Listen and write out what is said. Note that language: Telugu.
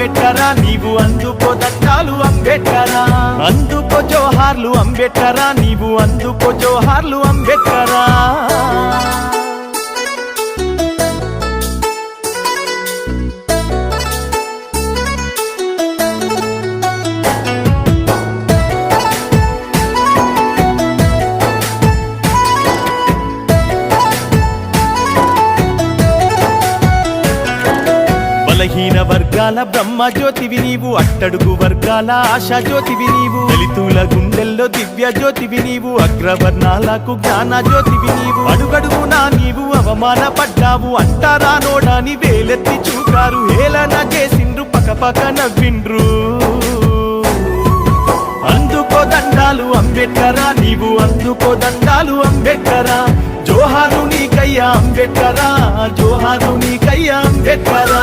అంబేద్కరా నీవు అందుకో దండాలు అంబేద్కరా అందుకో జోహార్లు అంబేద్కరా నీవు అందుకో జోహార్లు అంబేద్కరా బలహీన వర్గాల బ్రహ్మ జ్యోతివి నీవు అట్టడుగు వర్గాల ఆశా జ్యోతివి నీవు దళితుల గుండెల్లో దివ్య జ్యోతివి నీవు అగ్రవర్ణాలకు జ్ఞాన జ్యోతివి నీవు అడుగడుగునా నీవు అవమానపడ్డావు అంటారా నోడాని వేలెత్తి చూకారు హేళన చేసిండ్రు పకపక నవ్విండ్రు అందుకో దండాలు అంబేద్కరా నీవు అందుకో దండాలు అంబేద్కరా జోహారు నీకయ్యా అంబేద్కరా జోహారు నీకయ్యా అంబేద్కరా